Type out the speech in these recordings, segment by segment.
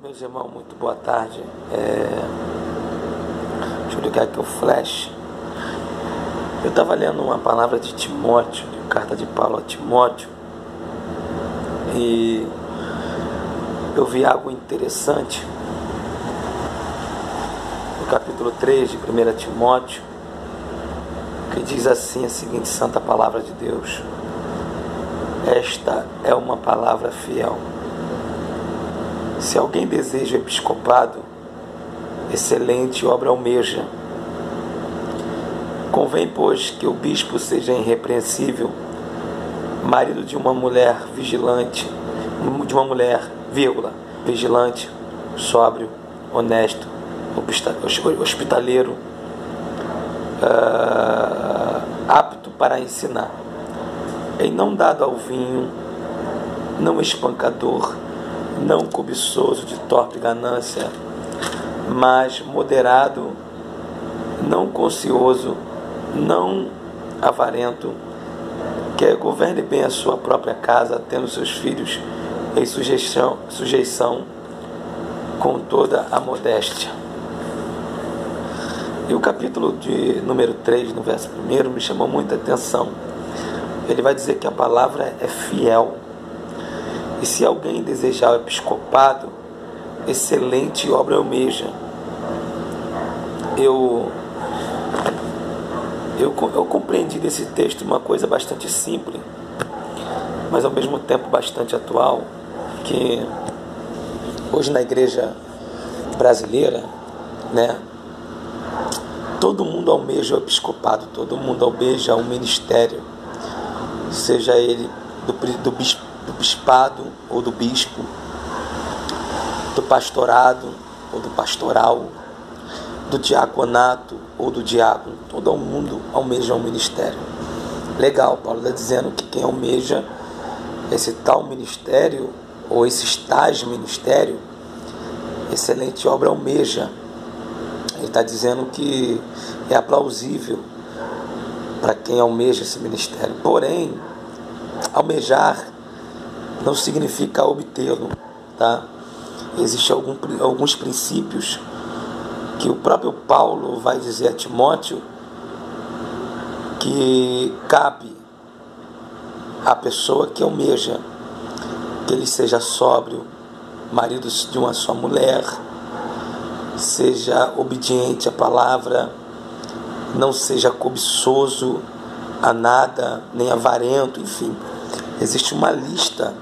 Meus irmãos, muito boa tarde. Deixa eu ligar aqui o flash. Eu estava lendo uma palavra de Timóteo, carta de Paulo a Timóteo, e eu vi algo interessante no capítulo 3 de 1 Timóteo, que diz assim a seguinte santa palavra de Deus: esta é uma palavra fiel. Se alguém deseja o episcopado, excelente obra almeja. Convém, pois, que o bispo seja irrepreensível, marido de uma mulher vigilante, vigilante, sóbrio, honesto, hospitaleiro, apto para ensinar, e não dado ao vinho, não espancador, não cobiçoso de torpe ganância, mas moderado, não cocioso, não avarento, que governe bem a sua própria casa, tendo seus filhos em sujeição com toda a modéstia. E o capítulo de número 3, no verso 1, me chamou muita atenção. Ele vai dizer que a palavra é fiel. E se alguém desejar o episcopado, excelente obra almeja. Eu compreendi desse texto uma coisa bastante simples, mas ao mesmo tempo bastante atual, que hoje na igreja brasileira, todo mundo almeja o episcopado, todo mundo almeja o ministério, seja ele do bispado ou do bispo, do pastorado ou do pastoral, do diaconato ou do diácono. Todo mundo almeja um ministério. Legal, Paulo está dizendo que quem almeja esse tal ministério ou esses tais ministério, excelente obra almeja. Ele está dizendo que é aplausível para quem almeja esse ministério. Porém, almejar não significa obtê-lo, tá? Existem alguns princípios que o próprio Paulo vai dizer a Timóteo que cabe à pessoa que almeja, que ele seja sóbrio, marido de uma só mulher, seja obediente à palavra, não seja cobiçoso a nada, nem avarento, enfim. Existe uma lista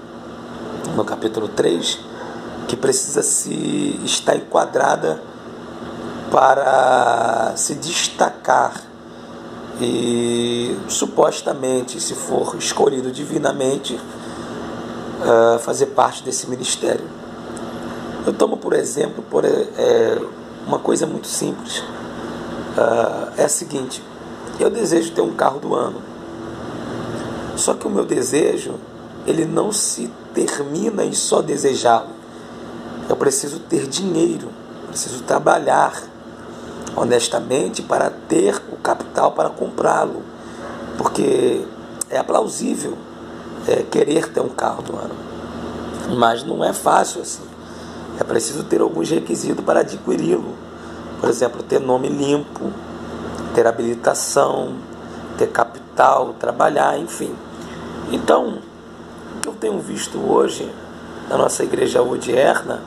no capítulo 3 que precisa estar enquadrada para se destacar e, supostamente, se for escolhido divinamente, fazer parte desse ministério. Eu tomo por exemplo uma coisa muito simples. É a seguinte: eu desejo ter um carro do ano, só que o meu desejo, ele não se termina em só desejá-lo. Eu preciso ter dinheiro, preciso trabalhar honestamente para ter o capital para comprá-lo, porque é aplausível querer ter um carro do ano, mas não é fácil assim. É preciso ter alguns requisitos para adquiri-lo. Por exemplo, ter nome limpo, ter habilitação, ter capital, trabalhar, enfim. Então, o que eu tenho visto hoje na nossa igreja odierna,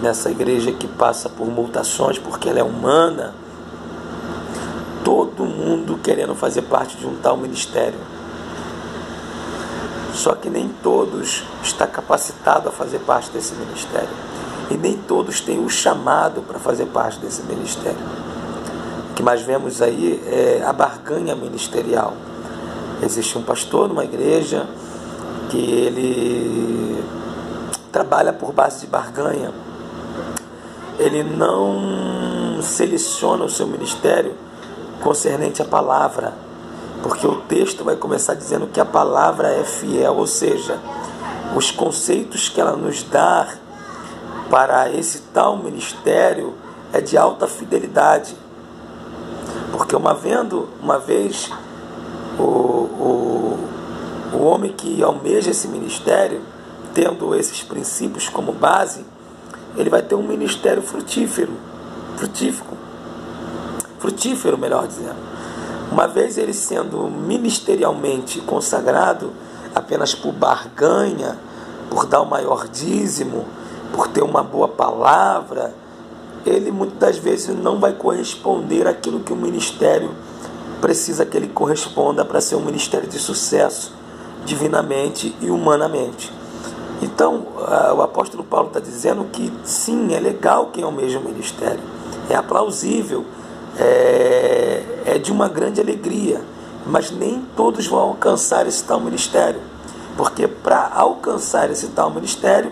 nessa igreja que passa por mutações porque ela é humana, todo mundo querendo fazer parte de um tal ministério. Só que nem todos estão capacitados a fazer parte desse ministério. E nem todos têm o chamado para fazer parte desse ministério. O que mais vemos aí é a barganha ministerial. Existe um pastor numa igreja que ele trabalha por base de barganha. Ele não seleciona o seu ministério concernente à palavra, porque o texto vai começar dizendo que a palavra é fiel, ou seja, os conceitos que ela nos dá para esse tal ministério é de alta fidelidade. Porque uma vez o homem que almeja esse ministério, tendo esses princípios como base, ele vai ter um ministério frutífero, melhor dizendo. Uma vez ele sendo ministerialmente consagrado apenas por barganha, por dar o maior dízimo, por ter uma boa palavra, ele muitas das vezes não vai corresponder àquilo que o ministério precisa que ele corresponda para ser um ministério de sucesso, divinamente e humanamente. Então, o apóstolo Paulo está dizendo que sim, é legal quem almeja o ministério, é aplausível, é de uma grande alegria, mas nem todos vão alcançar esse tal ministério, porque para alcançar esse tal ministério,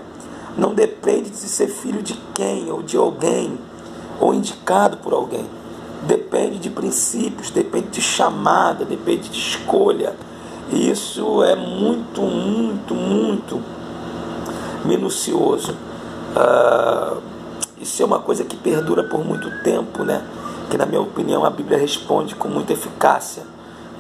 não depende de ser filho de quem, ou de alguém, ou indicado por alguém. Depende de princípios, depende de chamada, depende de escolha. E isso é muito, muito, muito minucioso. Isso é uma coisa que perdura por muito tempo, né? Que, na minha opinião, a Bíblia responde com muita eficácia,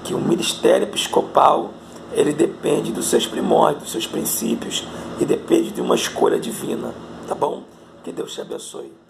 que o ministério episcopal, ele depende dos seus primórdios, dos seus princípios, e depende de uma escolha divina, tá bom? Que Deus te abençoe.